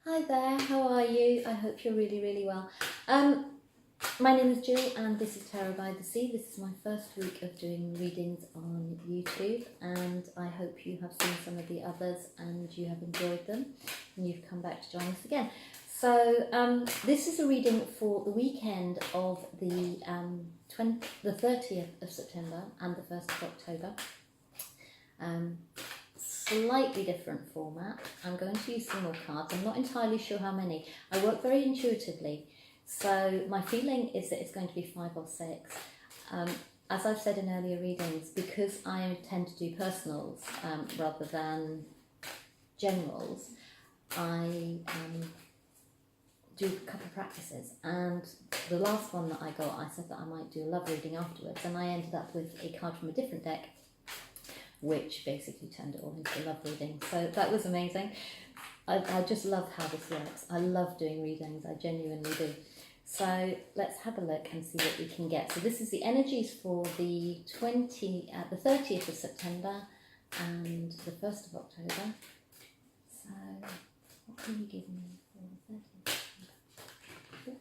Hi there, how are you? I hope you're really well. My name is Jill and this is Tarot by the Sea. This is my first week of doing readings on YouTube and I hope you have seen some of the others and you have enjoyed them and you've come back to join us again. So this is a reading for the weekend of the 30th of September and the 1st of October. Slightly different format. I'm going to use some more cards. I'm not entirely sure how many. I work very intuitively, so my feeling is that it's going to be 5 or 6. As I've said in earlier readings, because I tend to do personals rather than generals, I do a couple of practices, and the last one that I got, I said that I might do a love reading afterwards, and I ended up with a card from a different deck which basically turned it all into a love reading. So that was amazing. I just love how this works. I love doing readings, I genuinely do. So let's have a look and see what we can get. So this is the energies for the 30th of September and the 1st of October. So what can you give me for the 30th?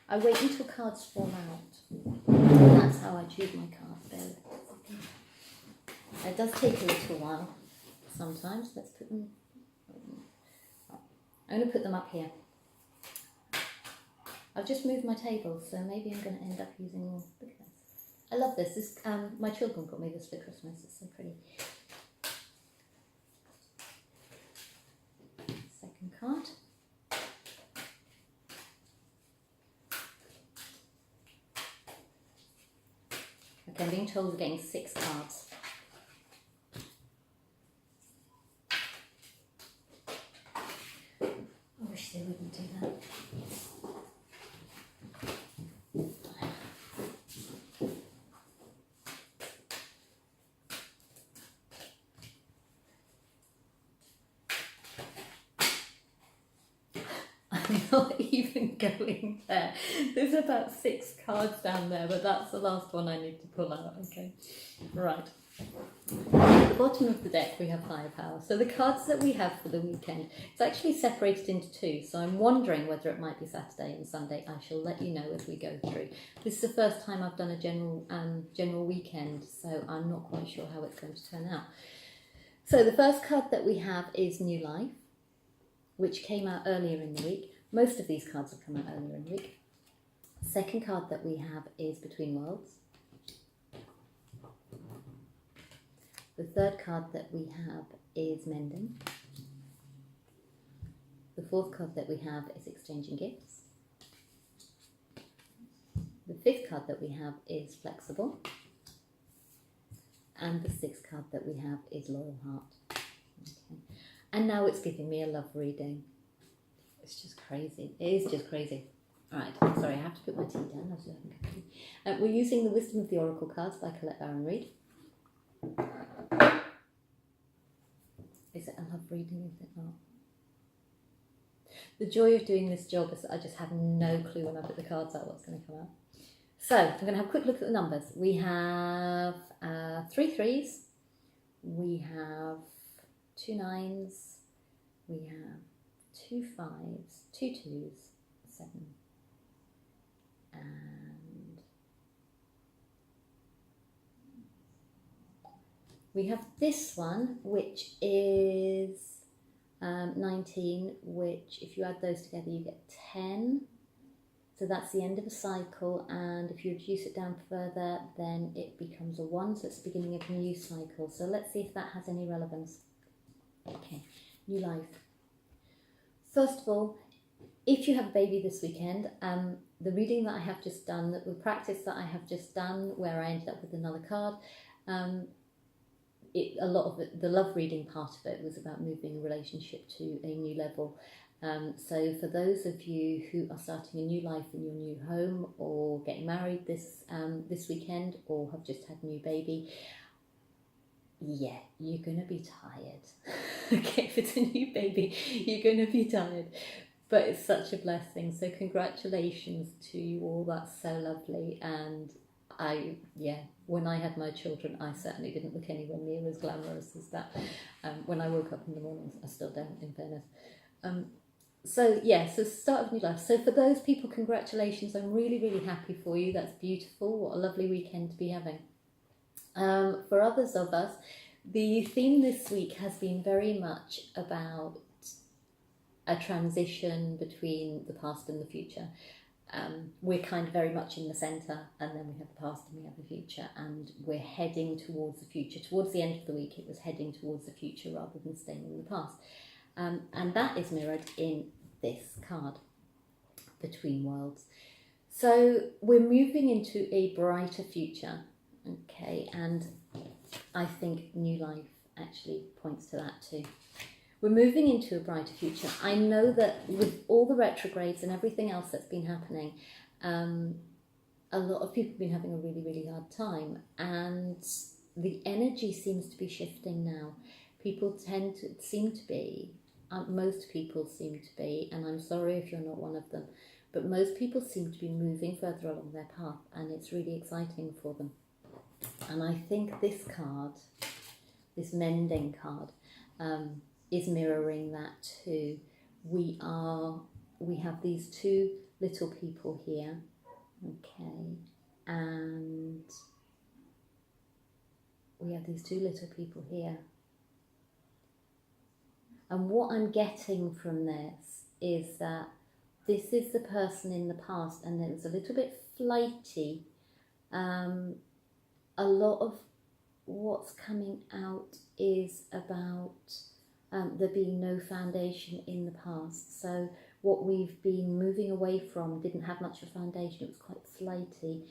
I wait until cards form out. And that's how I choose my cards. It does take a little while sometimes. Let's put them. I'm going to put them up here. I've just moved my table, so maybe I'm going to end up using more. Look at this. I love this. This my children got me this for Christmas. It's so pretty. Second card. Okay, I'm being told we're getting 6 cards. I wish they wouldn't do that. I'm not even going there. There's about 6 cards down there, but that's the last one I need to pull out. Okay, right. At the bottom of the deck we have firepower. So the cards that we have for the weekend, it's actually separated into 2, so I'm wondering whether it might be Saturday and Sunday. I shall let you know as we go through. This is the first time I've done a general weekend, so I'm not quite sure how it's going to turn out. So the first card that we have is New Life, which came out earlier in the week. Most of these cards have come out earlier in the week. Second card that we have is Between Worlds. The third card that we have is Mending. The fourth card that we have is Exchanging Gifts. The fifth card that we have is Flexible. And the sixth card that we have is Loyal Heart. Okay. And now it's giving me a love reading. It's just crazy. It is just crazy. Alright, sorry, I have to put my tea down. We're using the Wisdom of the Oracle cards by Colette Baron Reid. Is it a love reading? Is it not? The joy of doing this job is that I just have no clue when I put the cards out what's going to come out. So I'm going to have a quick look at the numbers. We have 3 3s, we have 2 9s, we have 2 5s, 2 2s, 7, and we have this one, which is 19, which if you add those together you get 10. So that's the end of a cycle, and if you reduce it down further, then it becomes a 1, so it's the beginning of a new cycle. So let's see if that has any relevance. Okay, New Life. First of all, if you have a baby this weekend, the reading that I have just done, the practice that I have just done, where I ended up with another card, a lot of it, the love reading part of it was about moving a relationship to a new level. So for those of you who are starting a new life in your new home, or getting married this weekend, or have just had a new baby, yeah, you're going to be tired. Okay, if it's a new baby, you're going to be tired. But it's such a blessing. So congratulations to you all. That's so lovely. And when I had my children, I certainly didn't look anywhere near as glamorous as that. When I woke up in the mornings, I still don't, in fairness. So yeah, so start of new life. So for those people, congratulations. I'm really, really happy for you. That's beautiful. What a lovely weekend to be having. For others of us, the theme this week has been very much about a transition between the past and the future. We're kind of very much in the centre, and then we have the past and we have the future, and we're heading towards the future. Towards the end of the week, it was heading towards the future rather than staying in the past. And that is mirrored in this card, Between Worlds. So we're moving into a brighter future, okay, and I think new life actually points to that too. We're moving into a brighter future. I know that with all the retrogrades and everything else that's been happening, a lot of people have been having a really, really hard time, and the energy seems to be shifting now. People seem to be, most people seem to be, and I'm sorry if you're not one of them, but most people seem to be moving further along their path, and it's really exciting for them. And I think this card, this mending card, is mirroring that too. We have these two little people here, okay, and we have these two little people here. And what I'm getting from this is that this is the person in the past, and it was a little bit flighty. A lot of what's coming out is about there being no foundation in the past. So what we've been moving away from didn't have much of a foundation. It was quite flighty,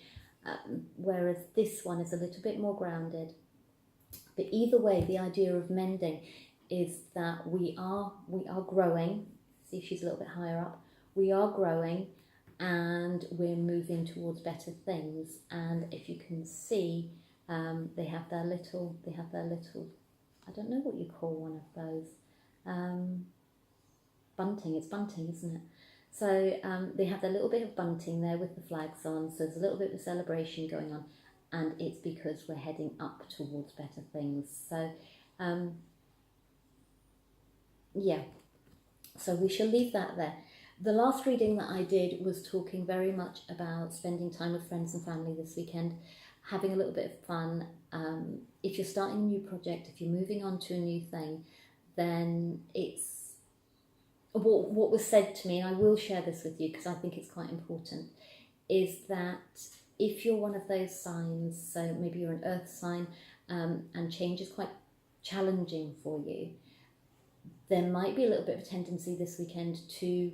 whereas this one is a little bit more grounded. But either way, the idea of mending is that we are growing. See if she's a little bit higher up. We are growing, and we're moving towards better things. And if you can see, they have their little, I don't know what you call one of those, bunting, it's bunting, isn't it? So they have their little bit of bunting there with the flags on, so there's a little bit of celebration going on, and it's because we're heading up towards better things. So yeah, so we shall leave that there. The last reading that I did was talking very much about spending time with friends and family this weekend, having a little bit of fun. If you're starting a new project, if you're moving on to a new thing, then it's what was said to me, and I will share this with you because I think it's quite important, is that if you're one of those signs, so maybe you're an earth sign, and change is quite challenging for you, there might be a little bit of a tendency this weekend to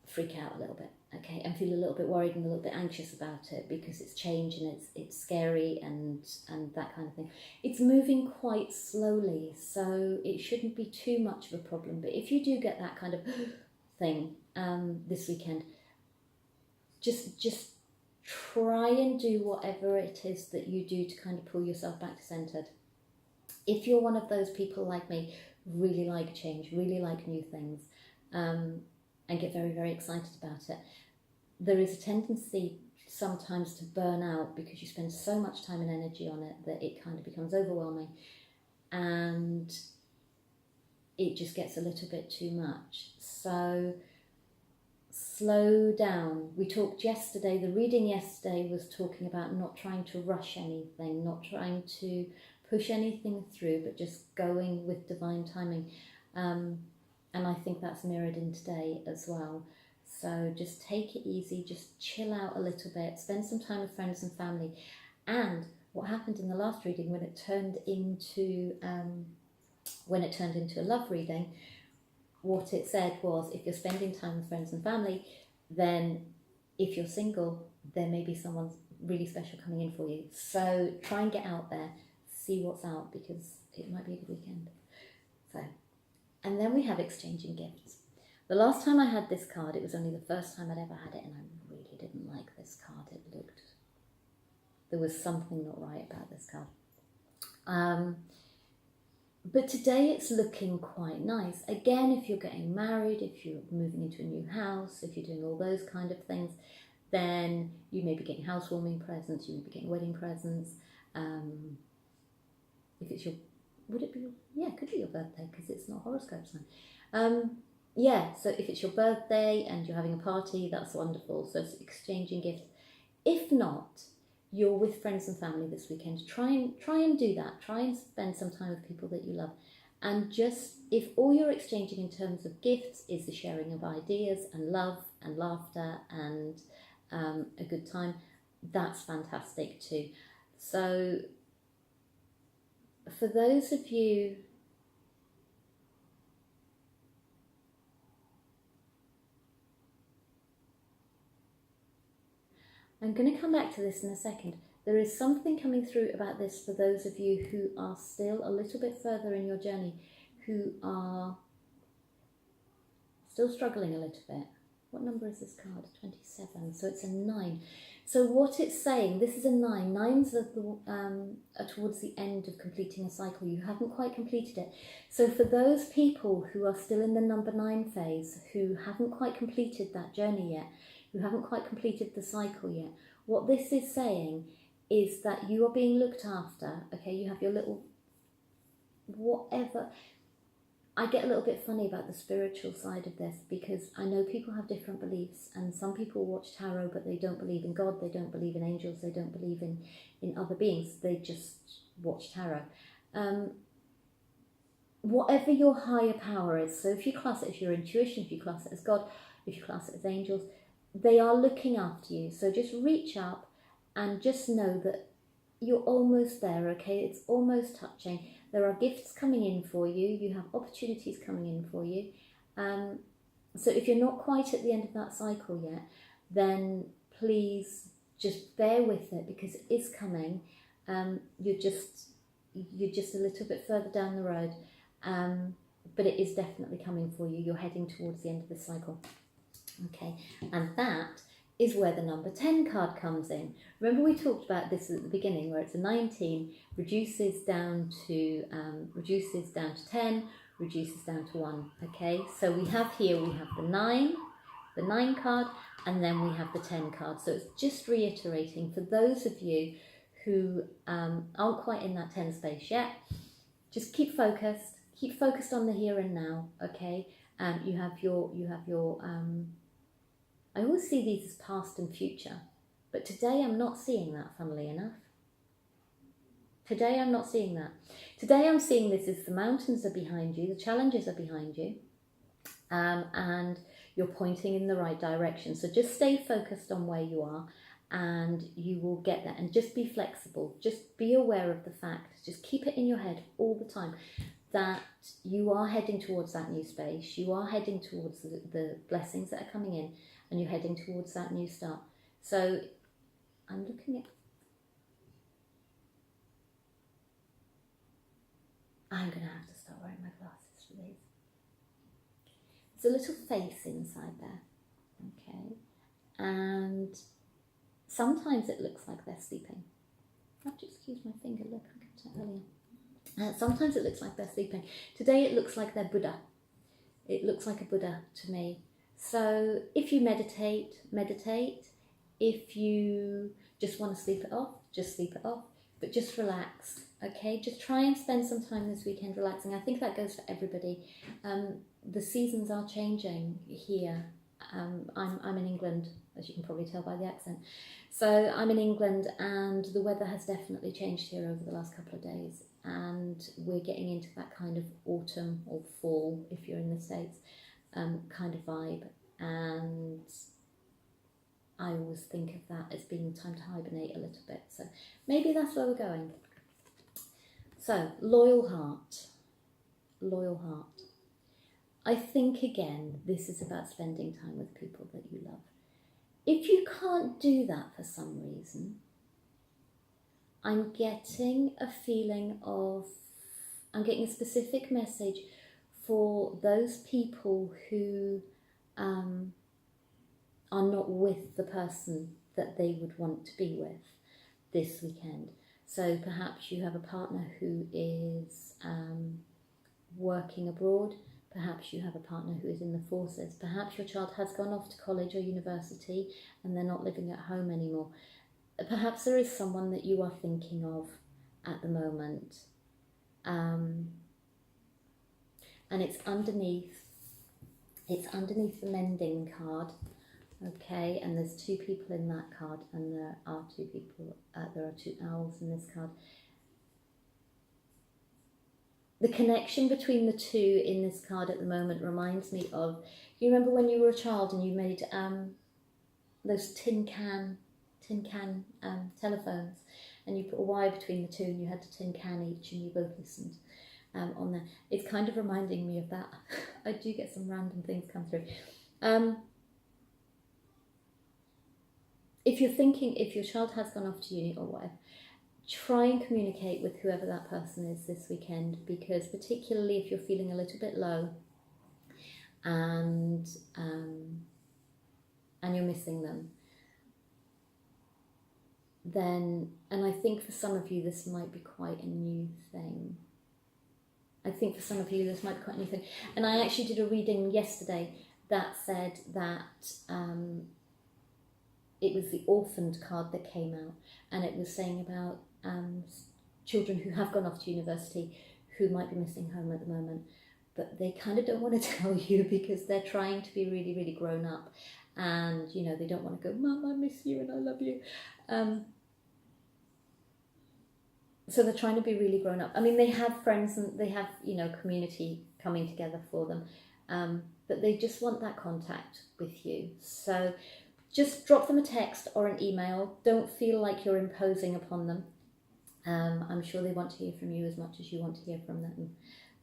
freak out a little bit, okay, and feel a little bit worried and a little bit anxious about it because it's change and it's scary and that kind of thing. It's moving quite slowly, so it shouldn't be too much of a problem. But if you do get that kind of thing this weekend, just try and do whatever it is that you do to kind of pull yourself back to centered. If you're one of those people like me, really like change, really like new things, and get very, very excited about it, there is a tendency sometimes to burn out because you spend so much time and energy on it that it kind of becomes overwhelming and it just gets a little bit too much. So slow down. We talked yesterday, the reading yesterday was talking about not trying to rush anything, not trying to push anything through, but just going with divine timing. And I think that's mirrored in today as well. So just take it easy, just chill out a little bit, spend some time with friends and family. And what happened in the last reading when it turned into a love reading, what it said was, if you're spending time with friends and family, then if you're single, there may be someone really special coming in for you. So try and get out there, see what's out, because it might be a good weekend. So, and then we have exchanging gifts. The last time I had this card, it was only the first time I'd ever had it, and I really didn't like this card. There was something not right about this card. But today it's looking quite nice. Again, if you're getting married, if you're moving into a new house, if you're doing all those kind of things, then you may be getting housewarming presents, you may be getting wedding presents. If it's your, would it be, yeah, it could be your birthday because it's not a horoscope sign. yeah, so if it's your birthday and you're having a party, that's wonderful. So it's exchanging gifts. If not, you're with friends and family this weekend. Try and do that. Try and spend some time with people that you love. And just, if all you're exchanging in terms of gifts is the sharing of ideas and love and laughter and a good time, that's fantastic too. So for those of you, I'm going to come back to this in a second. There is something coming through about this for those of you who are still a little bit further in your journey, who are still struggling a little bit. What number is this card? 27. So it's a 9. So what it's saying, this is a 9. 9s are towards the end of completing a cycle. You haven't quite completed it. So for those people who are still in the number 9 phase, who haven't quite completed that journey yet, who haven't quite completed the cycle yet, what this is saying is that you are being looked after. Okay, you have your little whatever. I get a little bit funny about the spiritual side of this because I know people have different beliefs, and some people watch tarot but they don't believe in God, they don't believe in angels, they don't believe in other beings, they just watch tarot. Whatever your higher power is, so if you class it as your intuition, if you class it as God, if you class it as angels, they are looking after you. So just reach up and just know that you're almost there, okay? It's almost touching. There are gifts coming in for you. You have opportunities coming in for you. So if you're not quite at the end of that cycle yet, then please just bear with it because it is coming. You're just a little bit further down the road, but it is definitely coming for you. You're heading towards the end of the cycle. Okay, and that is where the number 10 card comes in. Remember we talked about this at the beginning, where it's a 19, reduces down to 10, reduces down to 1. Okay, so we have the 9 card, and then we have the 10 card. So it's just reiterating for those of you who aren't quite in that 10 space yet, just keep focused on the here and now. Okay, you have your I always see these as past and future, but today I'm not seeing that, funnily enough. Today I'm not seeing that. Today I'm seeing this as the mountains are behind you, the challenges are behind you, and you're pointing in the right direction. So just stay focused on where you are and you will get there. And just be flexible. Just be aware of the fact, just keep it in your head all the time, that you are heading towards that new space. You are heading towards the blessings that are coming in, and you're heading towards that new start. So I'm looking at, I'm going to have to start wearing my glasses for these. There's a little face inside there, okay? And sometimes it looks like they're sleeping. I have to excuse my finger, look, I got it earlier. Sometimes it looks like they're sleeping. Today it looks like they're Buddha. It looks like a Buddha to me. So if you meditate. If you just want to sleep it off, just sleep it off. But just relax, okay? Just try and spend some time this weekend relaxing. I think that goes for everybody. The seasons are changing here. I'm in England, as you can probably tell by the accent. So I'm in England, and the weather has definitely changed here over the last couple of days. And we're getting into that kind of autumn or fall, if you're in the States, kind of vibe. And I always think of that as being time to hibernate a little bit. So maybe that's where we're going. So, loyal heart. Loyal heart. I think, again, this is about spending time with people that you love. If you can't do that for some reason, I'm getting a feeling of, I'm getting a specific message for those people who are not with the person that they would want to be with this weekend. So perhaps you have a partner who is working abroad. Perhaps you have a partner who is in the forces. Perhaps your child has gone off to college or university and they're not living at home anymore. Perhaps there is someone that you are thinking of at the moment. And it's underneath It's underneath the mending card, okay, and there's two people in that card, and there are two people, there are two owls in this card. The connection between the two in this card at the moment reminds me of, you remember when you were a child and you made those tin can telephones, and you put a wire between the two and you had a tin can each and you both listened on there. It's kind of reminding me of that. I do get some random things come through. If you're thinking, if your child has gone off to uni or whatever, try and communicate with whoever that person is this weekend, because particularly if you're feeling a little bit low and you're missing them, then, and I think for some of you this might be quite a new thing. And I actually did a reading yesterday that said that it was the orphaned card that came out, and it was saying about children who have gone off to university who might be missing home at the moment, but they kind of don't want to tell you because they're trying to be really, really grown up, and you know, they don't want to go, Mum, I miss you and I love you. So they're trying to be really grown up. I mean, they have friends and they have, you know, community coming together for them, but they just want that contact with you. So just drop them a text or an email. Don't feel like you're imposing upon them. I'm sure they want to hear from you as much as you want to hear from them.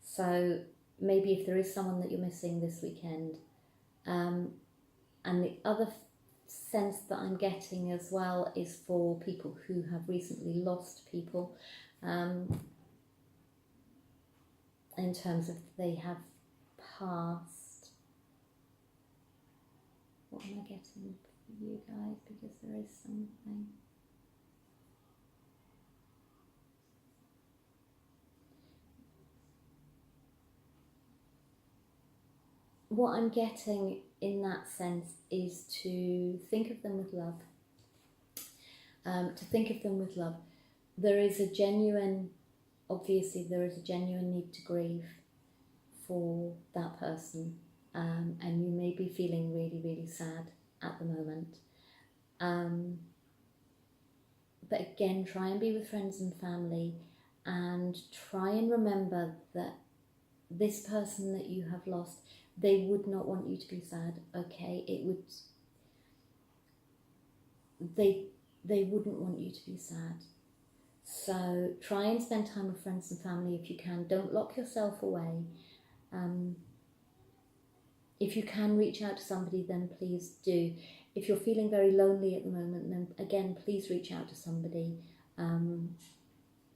So maybe if there is someone that you're missing this weekend, and the other sense that I'm getting as well is for people who have recently lost people, in terms of they have passed. What am I getting for you guys? Because there is something. What I'm getting in that sense is to think of them with love. There is a genuine, obviously there is a genuine need to grieve for that person, and you may be feeling really, really sad at the moment. But again, try and be with friends and family, and try and remember that this person that you have lost, they would not want you to be sad, okay? They wouldn't want you to be sad. So try and spend time with friends and family if you can. Don't lock yourself away. If you can reach out to somebody, then please do. If you're feeling very lonely at the moment, then again, please reach out to somebody.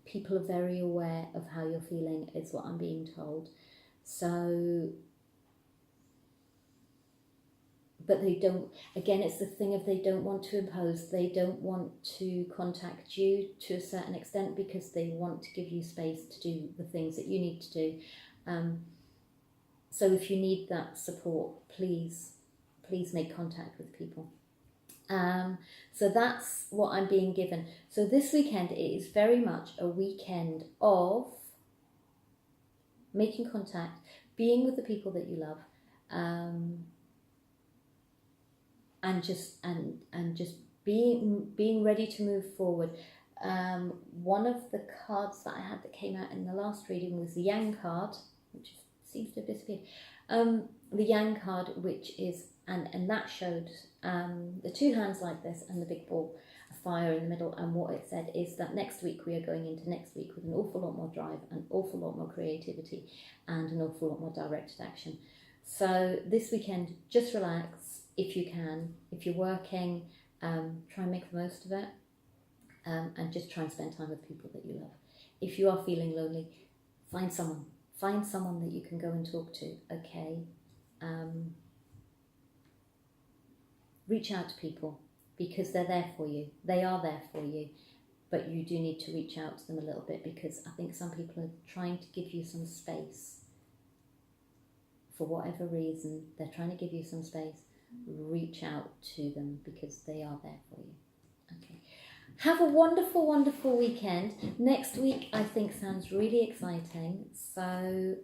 People are very aware of how you're feeling, is what I'm being told. So, but they don't, again, it's the thing of they don't want to impose, they don't want to contact you to a certain extent because they want to give you space to do the things that you need to do. So if you need that support, please make contact with people. So that's what I'm being given. So this weekend, it is very much a weekend of making contact, being with the people that you love, and just being ready to move forward. One of the cards that I had that came out in the last reading was the Yang card, which seems to have disappeared. The Yang card, which is, and that showed the two hands like this and the big ball of fire in the middle, and what it said is that next week we are going into next week with an awful lot more drive, an awful lot more creativity, and an awful lot more directed action. So this weekend, just relax if you can. If you're working, try and make the most of it, and just try and spend time with people that you love. If you are feeling lonely, find someone that you can go and talk to, okay? Reach out to people because they're there for you. They are there for you, but you do need to reach out to them a little bit because I think some people are trying to give you some space. For whatever reason, they're trying to give you some space. Reach out to them because they are there for you. Okay. Have a wonderful, wonderful weekend. Next week, I think, sounds really exciting. So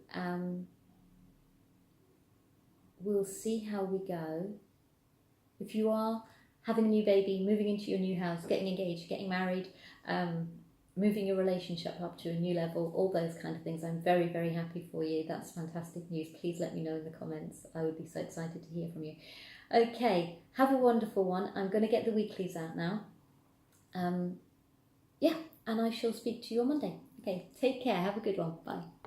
we'll see how we go. If you are having a new baby, moving into your new house, getting engaged, getting married, moving your relationship up to a new level, all those kind of things, I'm very, very happy for you. That's fantastic news. Please let me know in the comments. I would be so excited to hear from you. Okay, have a wonderful one. I'm going to get the weeklies out now. Yeah, and I shall speak to you on Monday. Okay, take care. Have a good one. Bye.